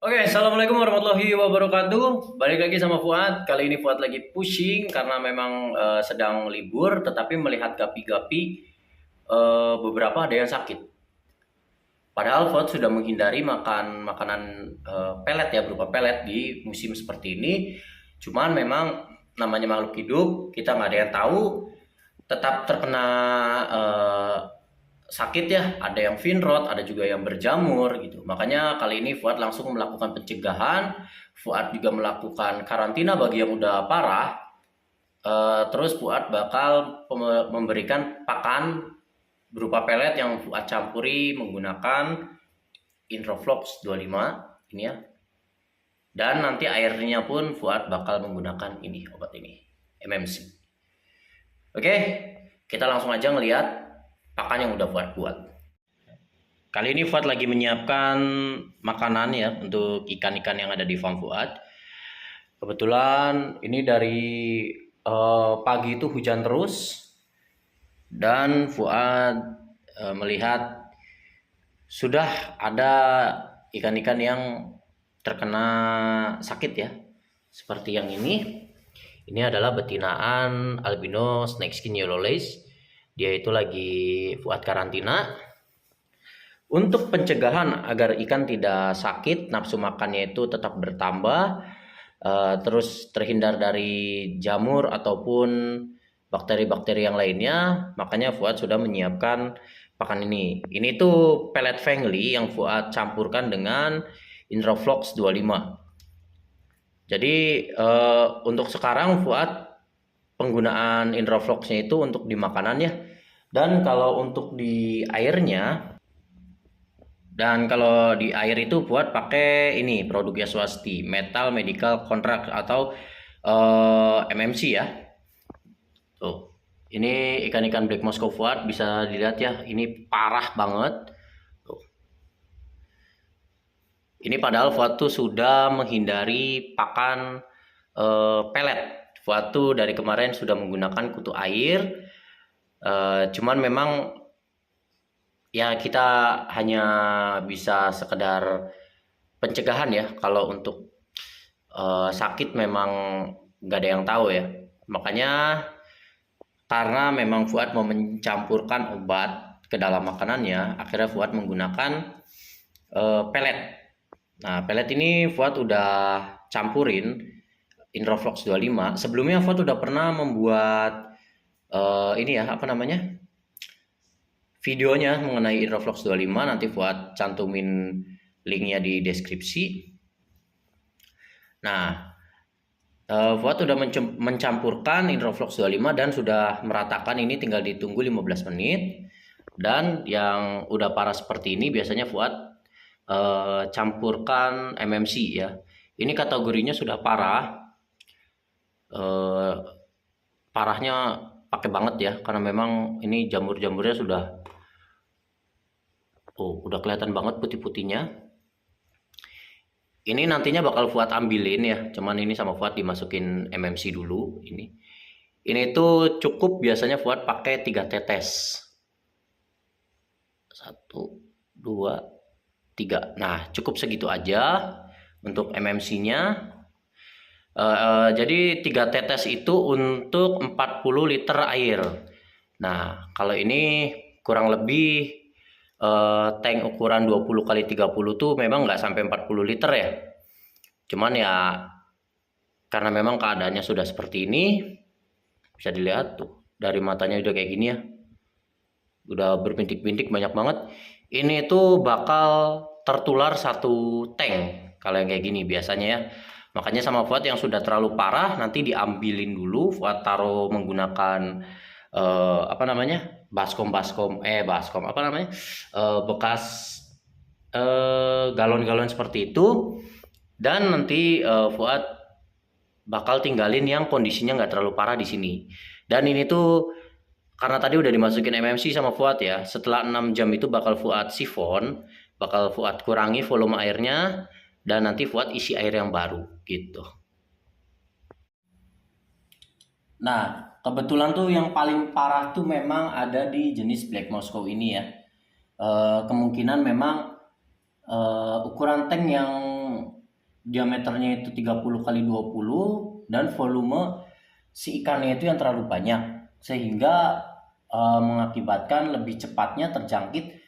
Oke, assalamualaikum warahmatullahi wabarakatuh. Balik lagi sama Fuad. Kali ini Fuad lagi pusing karena memang sedang libur, tetapi melihat gapi-gapi beberapa ada yang sakit. Padahal Fuad sudah menghindari makan makanan pelet ya, berupa pelet di musim seperti ini. Cuman memang namanya makhluk hidup, kita nggak ada yang tahu, tetap terkena eh, sakit ya, ada yang finrod, ada juga yang berjamur gitu. Makanya kali ini Fuad langsung melakukan pencegahan. Fuad juga melakukan karantina bagi yang udah parah. Terus Fuad bakal memberikan pakan berupa pelet yang Fuad campuri menggunakan Introflox 25 ini ya. Dan nanti airnya pun Fuad bakal menggunakan ini, obat ini, MMC. Oke, kita langsung aja ngelihat pakan yang udah Fuad buat. Kali ini Fuad lagi menyiapkan makanan ya untuk ikan-ikan yang ada di farm Fuad. Kebetulan ini dari pagi itu hujan terus dan Fuad melihat sudah ada ikan-ikan yang terkena sakit ya. Seperti yang ini. Ini adalah betinaan albino snake skin yellow lace. Dia itu lagi Fuad karantina. Untuk pencegahan agar ikan tidak sakit, nafsu makannya itu tetap bertambah, terus terhindar dari jamur ataupun bakteri-bakteri yang lainnya, makanya Fuad sudah menyiapkan pakan ini. Ini tuh pellet Fengli yang Fuad campurkan dengan Introflox 25. Jadi untuk sekarang Fuad penggunaan Introfloxnya itu untuk di makanannya, dan kalau untuk di airnya. Dan kalau di air itu buat pakai ini produknya Swasti, Metal Medical Contract atau MMC ya. Tuh. Ini ikan-ikan Black Moscow Fuad bisa dilihat ya, ini parah banget. Tuh. Ini padahal Fuad tuh sudah menghindari pakan pelet. Fuad tuh dari kemarin sudah menggunakan kutu air. Cuman memang ya kita hanya bisa sekedar pencegahan ya. Kalau untuk sakit memang nggak ada yang tahu ya. Makanya karena memang Fuad mau mencampurkan obat ke dalam makanannya, akhirnya Fuad menggunakan pelet. Nah, pelet ini Fuad udah campurin Introflox 25. Sebelumnya Fuad udah pernah membuat ini ya, apa namanya? Videonya mengenai Introflox 25, nanti Fuad cantumin linknya di deskripsi. Nah, Fuad sudah mencampurkan Introflox 25 dan sudah meratakan, ini tinggal ditunggu 15 menit. Dan yang udah parah seperti ini biasanya Fuad campurkan MMC ya. Ini kategorinya sudah parah. Parahnya pakai banget ya, karena memang ini jamur-jamurnya sudah udah kelihatan banget putih-putihnya. Ini nantinya bakal Fuad ambilin ya, cuman ini sama Fuad dimasukin MMC dulu. Ini tuh cukup biasanya Fuad pakai 3 tetes. 1, 2, 3. Nah, cukup segitu aja untuk MMC-nya. Jadi 3 tetes itu untuk 40 liter air. Nah, kalau ini kurang lebih tank ukuran 20 kali 30 tuh memang nggak sampai 40 liter ya. Cuman ya karena memang keadaannya sudah seperti ini, bisa dilihat tuh dari matanya udah kayak gini ya. Udah berbintik-bintik banyak banget. Ini tuh bakal tertular satu tank kalau yang kayak gini biasanya ya. Makanya sama Fuad yang sudah terlalu parah nanti diambilin dulu, Fuad taruh menggunakan apa namanya? baskom apa namanya? Bekas galon-galon seperti itu, dan nanti Fuad bakal tinggalin yang kondisinya nggak terlalu parah di sini. Dan ini tuh karena tadi udah dimasukin MMC sama Fuad ya, setelah 6 jam itu bakal Fuad sifon, bakal Fuad kurangi volume airnya, dan nanti Fuad isi air yang baru gitu. Nah, kebetulan tuh yang paling parah tuh memang ada di jenis Black Moscow ini ya. Kemungkinan memang ukuran tank yang diameternya itu 30 kali 20 dan volume si ikannya itu yang terlalu banyak sehingga mengakibatkan lebih cepatnya terjangkit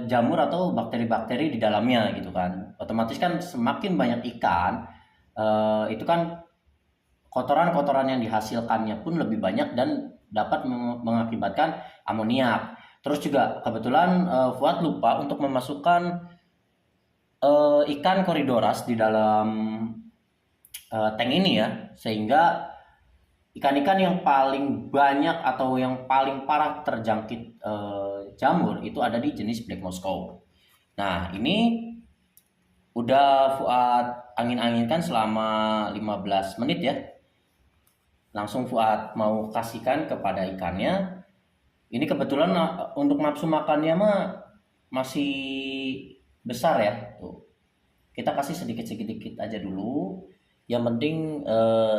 jamur atau bakteri-bakteri di dalamnya gitu kan. Otomatis kan semakin banyak ikan itu kan kotoran-kotoran yang dihasilkannya pun lebih banyak dan dapat mengakibatkan amoniak. Terus juga kebetulan Fuad lupa untuk memasukkan ikan koridoras di dalam tank ini ya, sehingga ikan-ikan yang paling banyak atau yang paling parah terjangkit jamur itu ada di jenis Black Moscow. Nah, ini udah Fuad angin-anginkan selama 15 menit ya. Langsung Fuad mau kasihkan kepada ikannya. Ini kebetulan untuk nafsu makannya mah masih besar ya. Tuh. Kita kasih sedikit-sedikit aja dulu. Yang penting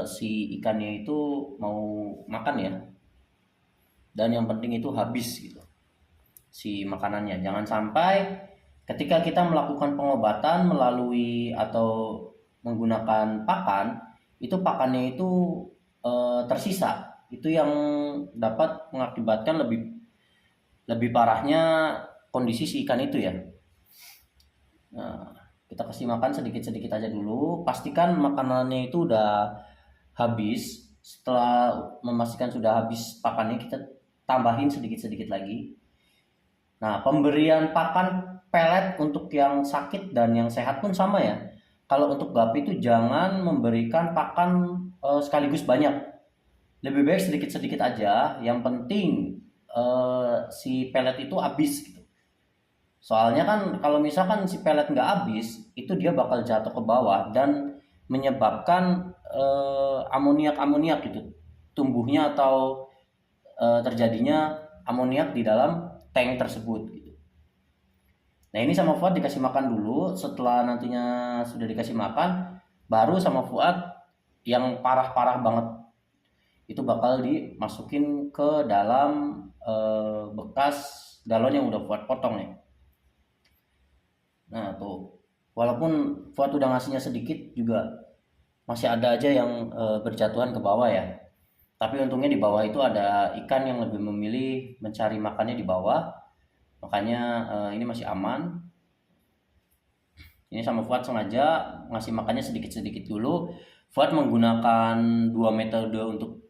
si ikannya itu mau makan ya. Dan yang penting itu habis gitu. Si makanannya. Jangan sampai ketika kita melakukan pengobatan melalui atau menggunakan pakan, itu pakannya itu tersisa. Itu yang dapat mengakibatkan lebih parahnya kondisi si ikan itu ya. Nah, kita kasih makan sedikit-sedikit aja dulu. Pastikan makanannya itu udah habis. Setelah memastikan sudah habis pakannya, kita tambahin sedikit-sedikit lagi. Nah, pemberian pakan pelet untuk yang sakit dan yang sehat pun sama ya. Kalau untuk gapi itu jangan memberikan pakan sekaligus banyak. Lebih baik sedikit-sedikit aja. Yang penting si pelet itu habis gitu. Soalnya kan kalau misalkan si pelet nggak habis, itu dia bakal jatuh ke bawah dan menyebabkan amoniak-amoniak gitu. Tumbuhnya atau terjadinya amoniak di dalam tank tersebut gitu. Nah, ini sama Fuad dikasih makan dulu. Setelah nantinya sudah dikasih makan, baru sama Fuad yang parah-parah banget itu bakal dimasukin ke dalam bekas galon yang udah Fuad potong ya. Nah tuh, walaupun Fuad udah ngasihnya sedikit juga masih ada aja yang berjatuhan ke bawah ya. Tapi untungnya di bawah itu ada ikan yang lebih memilih mencari makannya di bawah, makanya ini masih aman. Ini sama Fuad sengaja ngasih makannya sedikit-sedikit dulu. Fuad menggunakan 2 metode untuk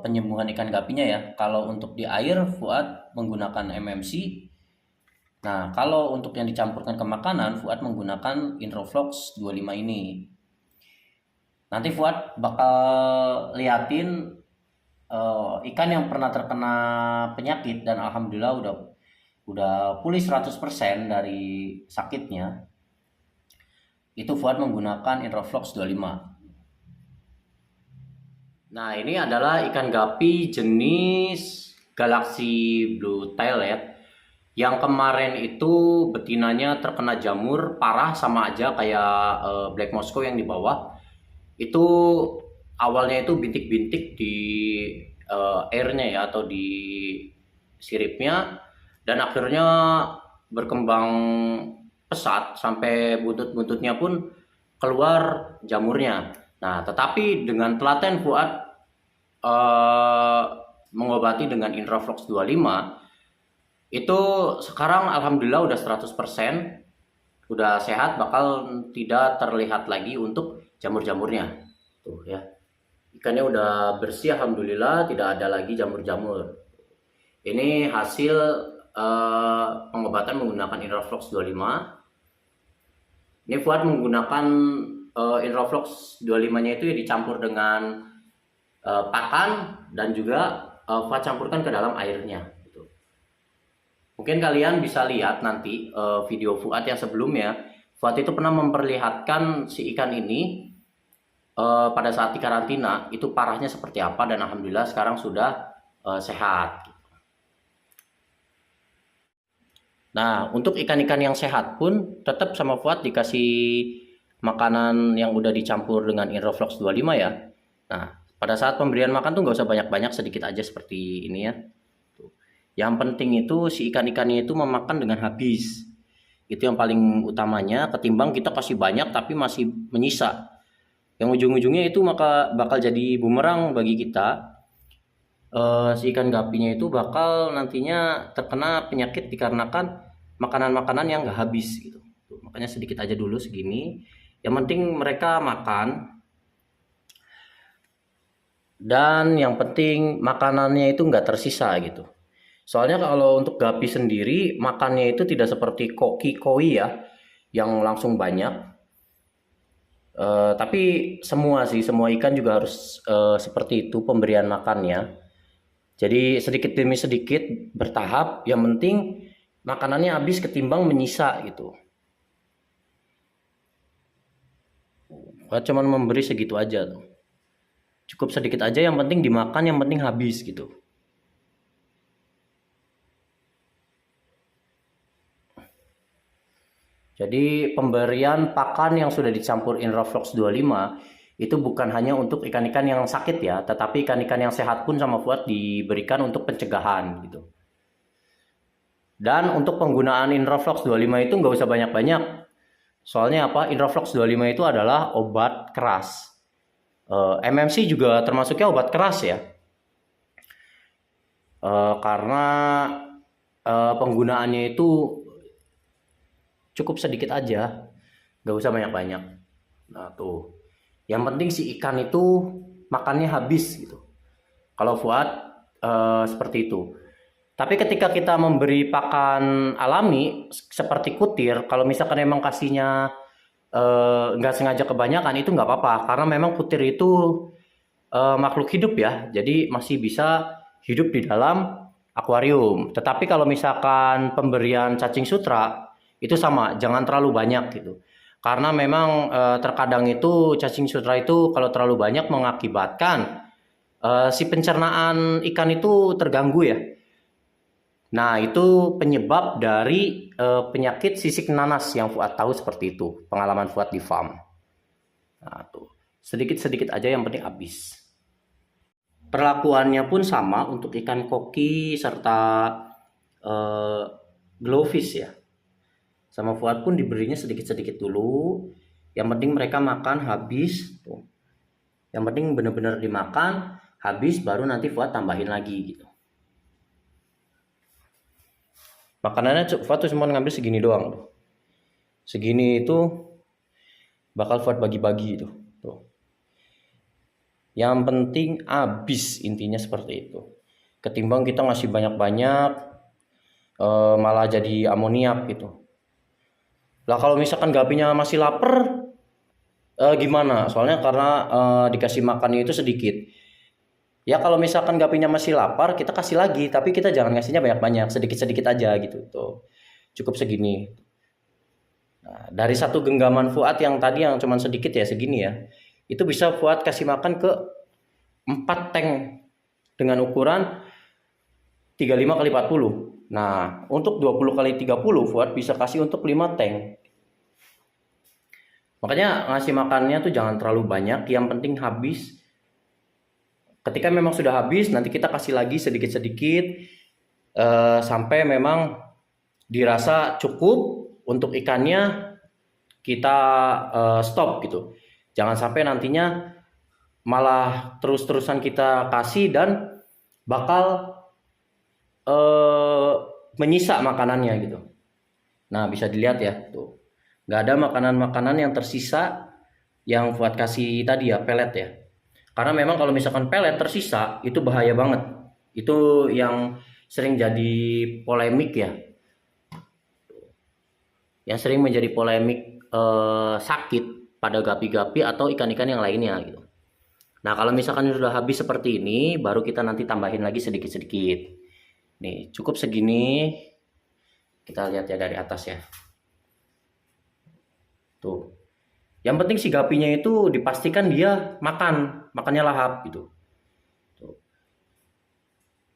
penyembuhan ikan gapinya ya. Kalau untuk di air Fuad menggunakan MMC. Nah, kalau untuk yang dicampurkan ke makanan Fuad menggunakan Introflox 25 ini. Nanti Fuad bakal liatin ikan yang pernah terkena penyakit dan alhamdulillah udah pulih 100% dari sakitnya. Itu Fuad menggunakan Introflox 25. Nah, ini adalah ikan gapi jenis Galaxy Blue Tail ya. Yang kemarin itu betinanya terkena jamur parah sama aja kayak Black Moscow yang di bawah. Itu awalnya itu bintik-bintik di airnya ya atau di siripnya dan akhirnya berkembang pesat sampai buntut-buntutnya pun keluar jamurnya. Nah, tetapi dengan telaten Fuad mengobati dengan Intraflox 25 itu sekarang alhamdulillah udah 100% udah sehat, bakal tidak terlihat lagi untuk jamur-jamurnya tuh ya. Ikannya udah bersih alhamdulillah, tidak ada lagi jamur-jamur. Ini hasil pengobatan menggunakan Intraflox 25. Ini Fuad menggunakan Intraflox 25 nya itu dicampur dengan pakan dan juga Fuad campurkan ke dalam airnya gitu. Mungkin kalian bisa lihat nanti video Fuad yang sebelumnya. Fuad itu pernah memperlihatkan si ikan ini pada saat di karantina itu parahnya seperti apa dan alhamdulillah sekarang sudah sehat. Nah, untuk ikan-ikan yang sehat pun tetap sama Fuad dikasih makanan yang udah dicampur dengan Introflox 25 ya. Nah, pada saat pemberian makan tuh nggak usah banyak-banyak, sedikit aja seperti ini ya. Yang penting itu si ikan-ikannya itu memakan dengan habis. Itu yang paling utamanya, ketimbang kita kasih banyak tapi masih menyisa. Yang ujung-ujungnya itu maka bakal jadi bumerang bagi kita. Si ikan gapinya itu bakal nantinya terkena penyakit dikarenakan makanan-makanan yang nggak habis gitu. Tuh, makanya sedikit aja dulu segini. Yang penting mereka makan, dan yang penting makanannya itu nggak tersisa gitu. Soalnya kalau untuk gapi sendiri makannya itu tidak seperti koki koi ya, yang langsung banyak. Tapi semua ikan juga harus seperti itu pemberian makannya. Jadi sedikit demi sedikit bertahap. Yang penting makanannya habis ketimbang menyisa gitu. Cuman memberi segitu aja tuh. Cukup sedikit aja, yang penting dimakan, yang penting habis gitu. Jadi pemberian pakan yang sudah dicampur Inroflox 25 itu bukan hanya untuk ikan-ikan yang sakit ya, tetapi ikan-ikan yang sehat pun sama Fuad diberikan untuk pencegahan gitu. Dan untuk penggunaan Inroflox 25 itu nggak usah banyak-banyak. Soalnya apa? Inroflox 25 itu adalah obat keras. MMC juga termasuknya obat keras ya. Karena penggunaannya itu cukup sedikit aja, nggak usah banyak-banyak. Nah tuh, yang penting si ikan itu makannya habis gitu. Kalau Fuad seperti itu. Tapi ketika kita memberi pakan alami seperti kutir, kalau misalkan emang kasihnya nggak sengaja kebanyakan itu nggak apa-apa, karena memang kutir itu makhluk hidup ya, jadi masih bisa hidup di dalam akuarium. Tetapi kalau misalkan pemberian cacing sutra itu sama, jangan terlalu banyak gitu. Karena memang terkadang itu cacing sutra itu kalau terlalu banyak mengakibatkan si pencernaan ikan itu terganggu ya. Nah, itu penyebab dari penyakit sisik nanas yang Fuad tahu seperti itu. Pengalaman Fuad di farm. Nah, tuh. Sedikit-sedikit aja yang penting habis. Perlakuannya pun sama untuk ikan koki serta glowfish ya. Sama Fuad pun diberinya sedikit-sedikit dulu. Yang penting mereka makan habis. Tuh. Yang penting benar-benar dimakan habis, baru nanti Fuad tambahin lagi gitu. Makanannya Fuad tuh cuma ngambil segini doang. Segini itu bakal Fuad bagi-bagi itu. Tuh. Yang penting habis, intinya seperti itu. Ketimbang kita ngasih banyak-banyak malah jadi amoniak gitu. Lah kalau misalkan gapinya masih lapar gimana? Soalnya karena dikasih makannya itu sedikit. Ya kalau misalkan gapinya masih lapar, kita kasih lagi, tapi kita jangan ngasihnya banyak-banyak, sedikit-sedikit aja gitu. Tuh. Cukup segini. Nah, dari satu genggaman Fuad yang tadi yang cuman sedikit ya, segini ya. Itu bisa Fuad kasih makan ke 4 tank dengan ukuran 35 kali 40. Nah, untuk 20 kali 30 Fuad bisa kasih untuk 5 tank. Makanya ngasih makannya tuh jangan terlalu banyak, yang penting habis. Ketika memang sudah habis, nanti kita kasih lagi sedikit-sedikit sampai memang dirasa cukup untuk ikannya, kita stop gitu. Jangan sampai nantinya malah terus-terusan kita kasih dan bakal menyisa makanannya gitu. Nah bisa dilihat ya tuh, nggak ada makanan-makanan yang tersisa yang Fuad kasih tadi ya, pelet ya. Karena memang kalau misalkan pelet tersisa itu bahaya banget. Itu yang sering jadi polemik ya. Yang sering menjadi polemik sakit pada gapi-gapi atau ikan-ikan yang lainnya gitu. Nah kalau misalkan sudah habis seperti ini, baru kita nanti tambahin lagi sedikit-sedikit. Nih cukup segini. Kita lihat ya dari atas ya. Tuh. Yang penting si gapinya itu dipastikan dia makannya lahap gitu. Tuh.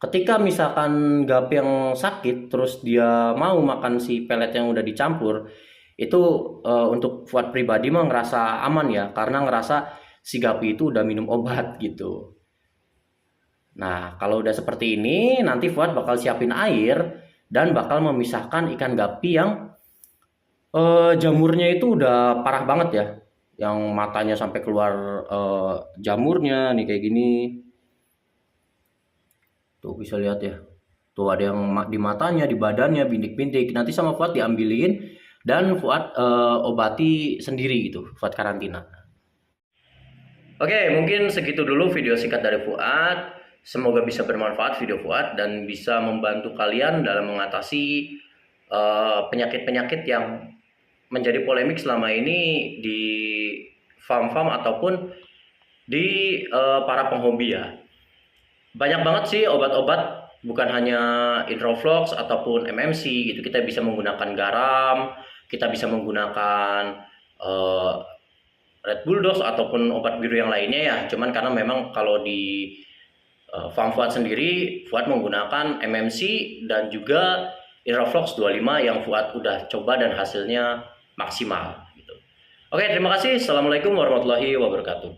Ketika misalkan gapi yang sakit, terus dia mau makan si pelet yang udah dicampur, itu untuk Fuad pribadi mah ngerasa aman ya, karena ngerasa si gapi itu udah minum obat gitu. Nah kalau udah seperti ini, nanti Fuad bakal siapin air dan bakal memisahkan ikan gapi yang Jamurnya itu udah parah banget ya, yang matanya sampai keluar jamurnya nih kayak gini. Tuh bisa lihat ya. Tuh ada yang di matanya, di badannya, bintik-bintik. Nanti sama Fuad diambilin dan Fuad obati sendiri gitu, Fuad karantina. Oke, mungkin segitu dulu video singkat dari Fuad. Semoga bisa bermanfaat video Fuad dan bisa membantu kalian dalam mengatasi penyakit-penyakit yang menjadi polemik selama ini di farm-farm ataupun di para penghobi ya. Banyak banget sih obat-obat, bukan hanya Introflox ataupun MMC gitu. Kita bisa menggunakan garam, kita bisa menggunakan eh, Red Bulldogs ataupun obat biru yang lainnya ya. Cuman karena memang kalau di farm Fuad sendiri, Fuad menggunakan MMC dan juga Iroflox 25 yang Fuad udah coba dan hasilnya maksimal gitu. Oke, terima kasih. Assalamualaikum warahmatullahi wabarakatuh.